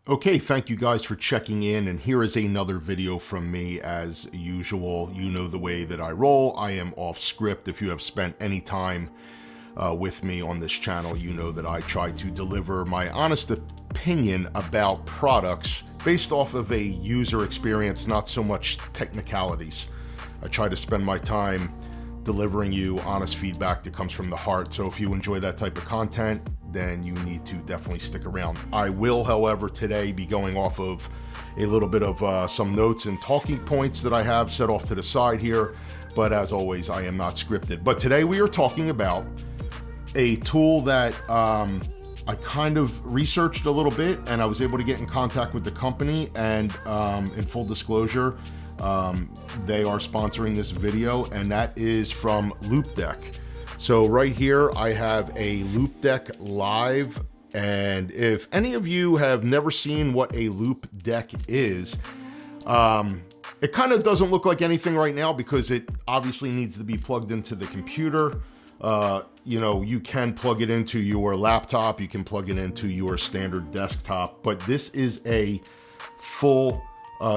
Okay, thank you guys for checking in, and here is another video from me. As usual, you know the way that I roll. I am off script. If you have spent any time with me on this channel, you know that I try to deliver my honest opinion about products based off of a user experience, not so much technicalities. I try to spend my time delivering you honest feedback that comes from the heart. So if you enjoy that type of content, then you need to definitely stick around. I will, however, today be going off of a little bit of some notes and talking points that I have set off to the side here. But as always, I am not scripted. But today we are talking about a tool that I kind of researched a little bit, and I was able to get in contact with the company, and in full disclosure, they are sponsoring this video, and that is from Loupedeck. So right here, I have a Loupedeck Live, and if any of you have never seen what a Loupedeck is, it kind of doesn't look like anything right now because it obviously needs to be plugged into the computer. You know, you can plug it into your laptop, you can plug it into your standard desktop, but this is a full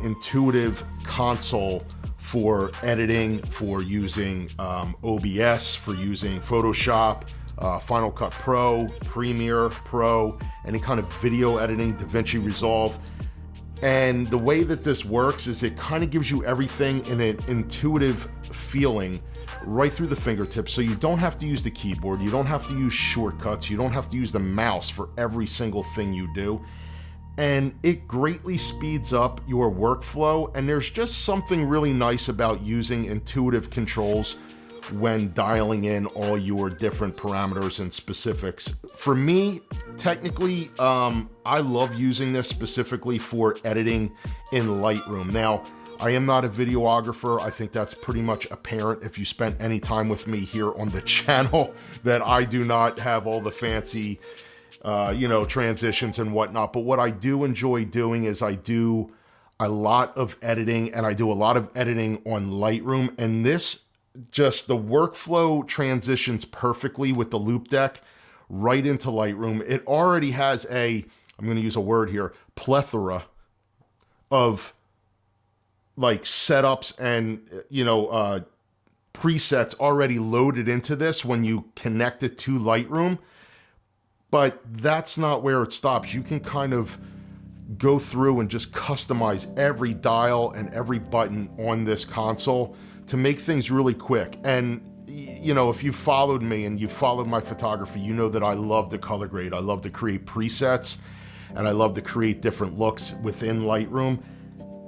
intuitive console for editing, for using OBS, for using Photoshop, Final Cut Pro, Premiere Pro, any kind of video editing, DaVinci Resolve. And the way that this works is it kind of gives you everything in an intuitive feeling right through the fingertips. So you don't have to use the keyboard, you don't have to use shortcuts, you don't have to use the mouse for every single thing you do. And it greatly speeds up your workflow. And there's just something really nice about using intuitive controls when dialing in all your different parameters and specifics. For me, technically, I love using this specifically for editing in Lightroom. Now, I am not a videographer. I think that's pretty much apparent if you spent any time with me here on the channel, that I do not have all the fancy transitions and whatnot. But what I do enjoy doing is I do a lot of editing, and I do a lot of editing on Lightroom. And this, just the workflow transitions perfectly with the Loupedeck right into Lightroom. It already has I'm going to use a word here, plethora of like setups and, presets already loaded into this when you connect it to Lightroom. But that's not where it stops. You can kind of go through and just customize every dial and every button on this console to make things really quick. And, if you followed me and you followed my photography, you know that I love to color grade. I love to create presets, and I love to create different looks within Lightroom.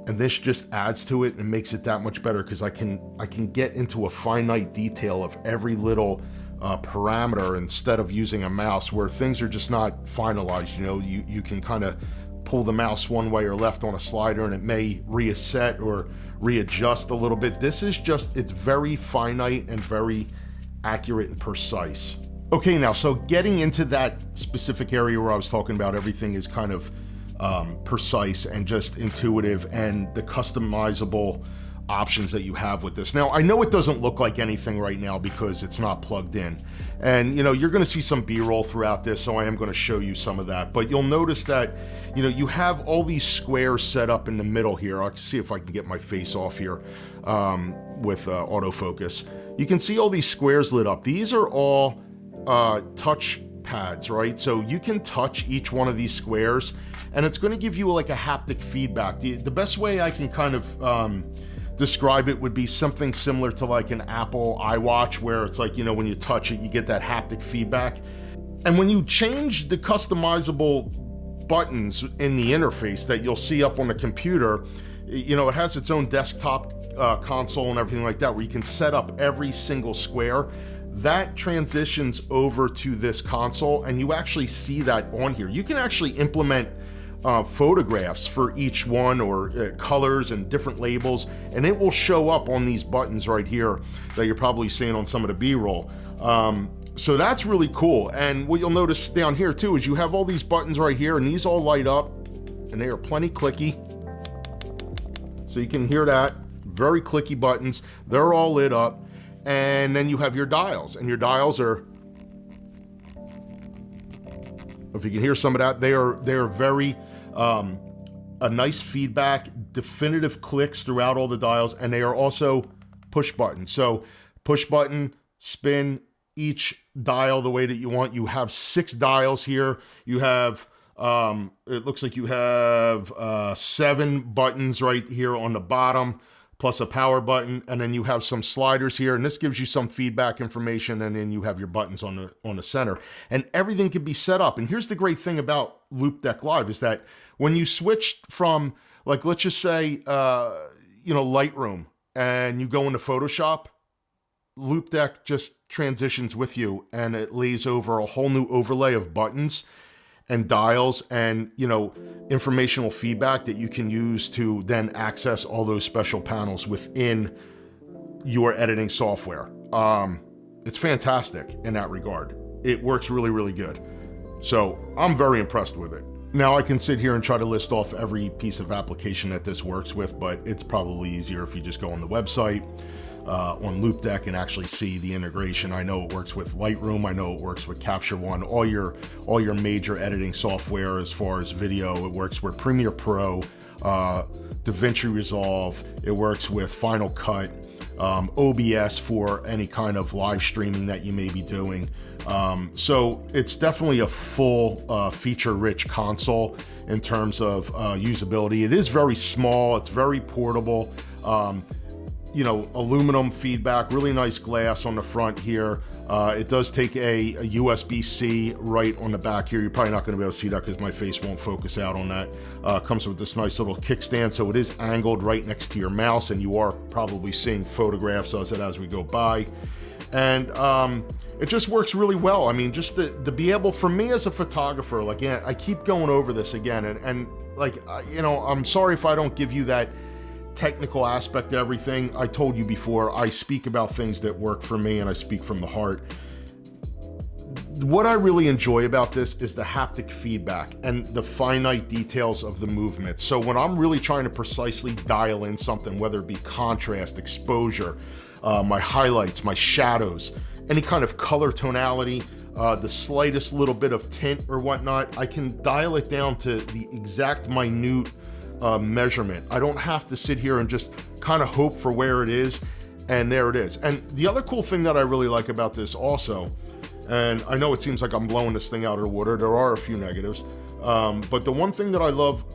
And this just adds to it and makes it that much better because I can get into a finite detail of every little parameter instead of using a mouse where things are just not finalized. You can kind of pull the mouse one way or left on a slider and it may reset or readjust a little bit. This is just, it's very finite and very accurate and precise. Okay, now, so getting into that specific area where I was talking about everything is kind of precise and just intuitive, and the customizable options that you have with this. Now, I know it doesn't look like anything right now because it's not plugged in. And, you're going to see some B-roll throughout this, so I am going to show you some of that. But you'll notice that, you have all these squares set up in the middle here. I'll see if I can get my face off here with autofocus. You can see all these squares lit up. These are all touch pads, right? So you can touch each one of these squares, and it's going to give you like a haptic feedback. The best way I can kind of describe it would be something similar to like an Apple iWatch, where it's like, when you touch it, you get that haptic feedback. And when you change the customizable buttons in the interface that you'll see up on the computer, it has its own desktop console and everything like that, where you can set up every single square. That transitions over to this console, and you actually see that on here. You can actually implement photographs for each one, or colors and different labels, and it will show up on these buttons right here that you're probably seeing on some of the B-roll. So that's really cool. And what you'll notice down here too is you have all these buttons right here, and these all light up, and they are plenty clicky. So you can hear that, very clicky buttons. They're all lit up. And then you have your dials, and your dials are, if you can hear some of that, they are very a nice feedback, definitive clicks throughout all the dials, and they are also push buttons. So push button, spin each dial the way that you want. You have 6 dials here. You have, it looks like you have 7 buttons right here on the bottom, plus a power button, and then you have some sliders here, and this gives you some feedback information, and then you have your buttons on the center, and everything can be set up. And here's the great thing about Loupedeck Live is that when you switch from, like, let's just say, Lightroom, and you go into Photoshop, Loupedeck just transitions with you, and it lays over a whole new overlay of buttons and dials and, informational feedback that you can use to then access all those special panels within your editing software. It's fantastic in that regard. It works really, really good. So I'm very impressed with it. Now I can sit here and try to list off every piece of application that this works with, but it's probably easier if you just go on the website, on Loupedeck, and actually see the integration. I know it works with Lightroom. I know it works with Capture One, all your major editing software as far as video. It works with Premiere Pro, DaVinci Resolve. It works with Final Cut, OBS for any kind of live streaming that you may be doing. So it's definitely a full feature-rich console in terms of usability. It is very small. It's very portable. Aluminum feedback, really nice glass on the front here. It does take a USB-C right on the back here. You're probably not going to be able to see that because my face won't focus out on that. Comes with this nice little kickstand, so it is angled right next to your mouse, and you are probably seeing photographs of it as we go by. And it just works really well. I mean, just to be able, for me as a photographer, like, I keep going over this again, and I'm sorry if I don't give you that technical aspect to everything. I told you before, I speak about things that work for me, and I speak from the heart. What I really enjoy about this is the haptic feedback and the finite details of the movement. So when I'm really trying to precisely dial in something, whether it be contrast, exposure, my highlights, my shadows, any kind of color tonality, the slightest little bit of tint or whatnot, I can dial it down to the exact minute measurement. I don't have to sit here and just kind of hope for where it is, and there it is. And the other cool thing that I really like about this also, and I know it seems like I'm blowing this thing out of the water, there are a few negatives, but the one thing that I love,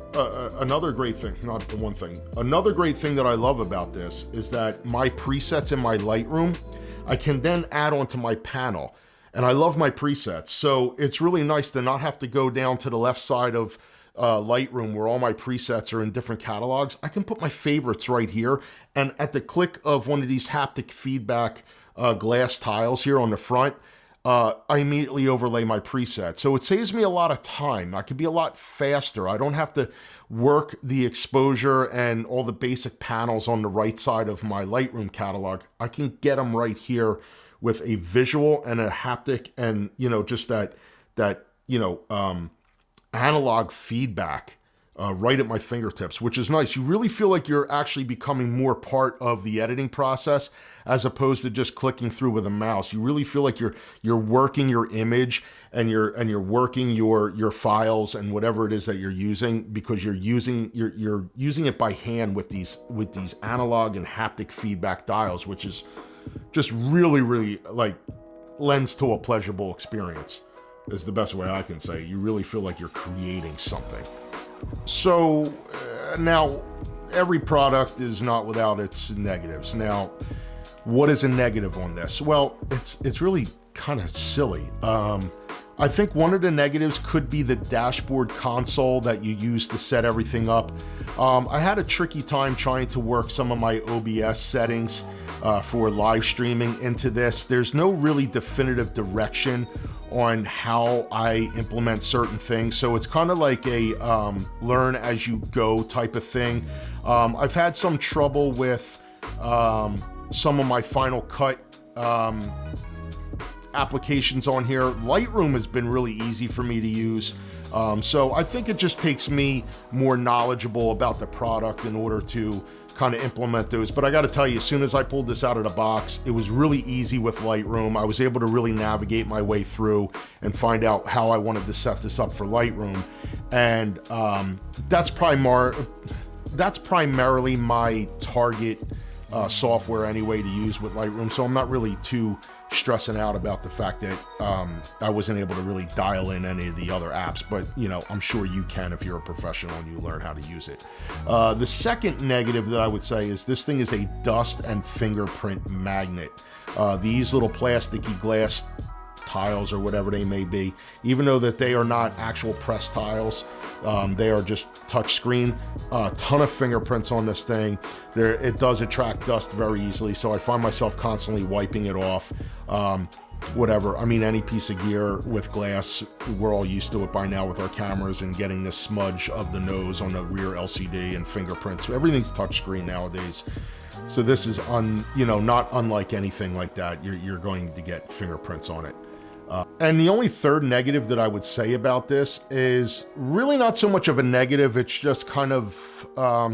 another great thing that I love about this is that my presets in my Lightroom, I can then add onto my panel, and I love my presets. So it's really nice to not have to go down to the left side of Lightroom where all my presets are in different catalogs. I can put my favorites right here, and at the click of one of these haptic feedback glass tiles here on the front, I immediately overlay my preset. So it saves me a lot of time. I can be a lot faster. I don't have to work the exposure and all the basic panels on the right side of my Lightroom catalog. I can get them right here with a visual and a haptic, and just that analog feedback right at my fingertips, which is nice. You really feel like you're actually becoming more part of the editing process as opposed to just clicking through with a mouse. You really feel like you're working your image, and you're working your files and whatever it is that you're using, because you're using it by hand with these analog and haptic feedback dials, which is just really, really lends to a pleasurable experience, is the best way I can say. You really feel like you're creating something. So now, every product is not without its negatives. Now, what is a negative on this? Well, it's really kind of silly. I think one of the negatives could be the dashboard console that you use to set everything up. I had a tricky time trying to work some of my OBS settings for live streaming into this. There's no really definitive direction on how I implement certain things, so it's kind of like a learn as you go type of thing. I've had some trouble with some of my Final Cut applications on here. Lightroom has been really easy for me to use, so I think it just takes me more knowledgeable about the product in order to kind of implement those. But I got to tell you, as soon as I pulled this out of the box, it was really easy with Lightroom. I was able to really navigate my way through and find out how I wanted to set this up for Lightroom. And that's primarily my target software anyway to use with Lightroom. So I'm not really too stressing out about the fact that I wasn't able to really dial in any of the other apps, but you know, I'm sure you can if you're a professional and you learn how to use it. The second negative that I would say is this thing is a dust and fingerprint magnet. These little plasticky glass tiles or whatever they may be, even though that they are not actual press tiles, they are just touch screen. A ton of fingerprints on this thing. It does attract dust very easily, so I find myself constantly wiping it off. Whatever, I mean, any piece of gear with glass, we're all used to it by now with our cameras and getting this smudge of the nose on the rear LCD and fingerprints. Everything's touchscreen nowadays. So this is not unlike anything like that. You're going to get fingerprints on it. And the only third negative that I would say about this is really not so much of a negative. It's just kind of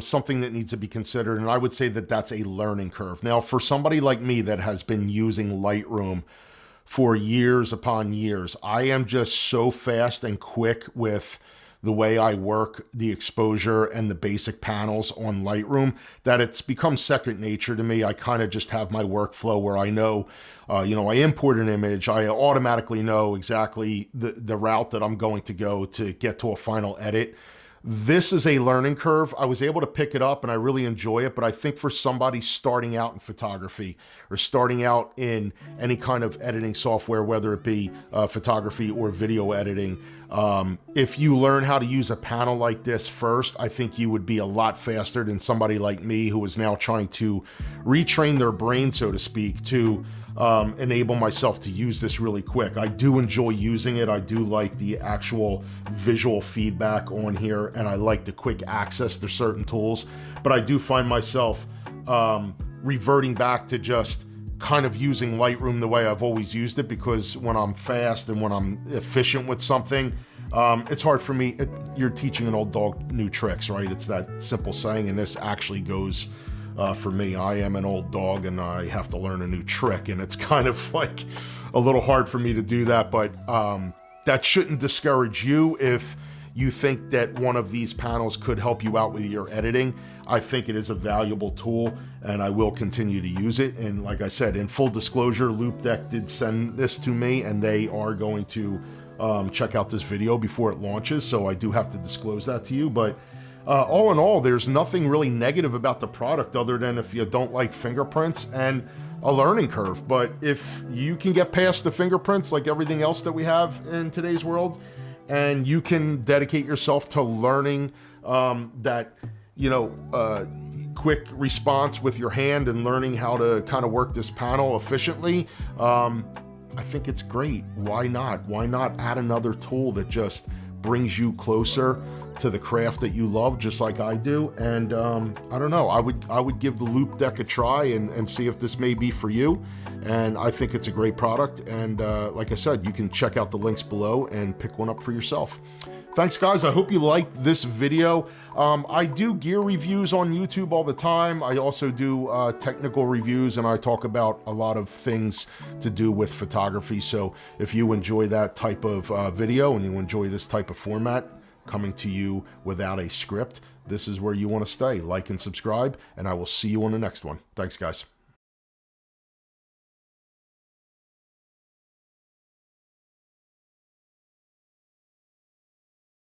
something that needs to be considered. And I would say that that's a learning curve. Now, for somebody like me that has been using Lightroom for years upon years, I am just so fast and quick with the way I work, the exposure and the basic panels on Lightroom, that it's become second nature to me. I kind of just have my workflow where I know, I import an image, I automatically know exactly the route that I'm going to go to get to a final edit. This is a learning curve. I was able to pick it up and I really enjoy it, but I think for somebody starting out in photography or starting out in any kind of editing software, whether it be photography or video editing, if you learn how to use a panel like this first, I think you would be a lot faster than somebody like me who is now trying to retrain their brain, so to speak, to enable myself to use this really quick. I do enjoy using it. I do like the actual visual feedback on here, and I like the quick access to certain tools, but I do find myself reverting back to just kind of using Lightroom the way I've always used it, because when I'm fast and when I'm efficient with something, it's hard for me. You're teaching an old dog new tricks, right? It's that simple saying, and this actually goes for me. I am an old dog and I have to learn a new trick, and it's kind of like a little hard for me to do that, but that shouldn't discourage you if you think that one of these panels could help you out with your editing. I think it is a valuable tool and I will continue to use it. And like I said, in full disclosure, Loupedeck did send this to me and they are going to check out this video before it launches. So I do have to disclose that to you. But all in all, there's nothing really negative about the product other than if you don't like fingerprints and a learning curve. But if you can get past the fingerprints like everything else that we have in today's world, and you can dedicate yourself to learning quick response with your hand and learning how to kind of work this panel efficiently, I think it's great. Why not? Why not add another tool that just brings you closer to the craft that you love, just like I do? And I don't know, I would give the Loupedeck a try and see if this may be for you. And I think it's a great product. And like I said, you can check out the links below and pick one up for yourself. Thanks, guys. I hope you liked this video. I do gear reviews on YouTube all the time. I also do technical reviews, and I talk about a lot of things to do with photography. So if you enjoy that type of video and you enjoy this type of format, coming to you without a script, this is where you want to stay. Like and subscribe, and I will see you on the next one. Thanks, guys.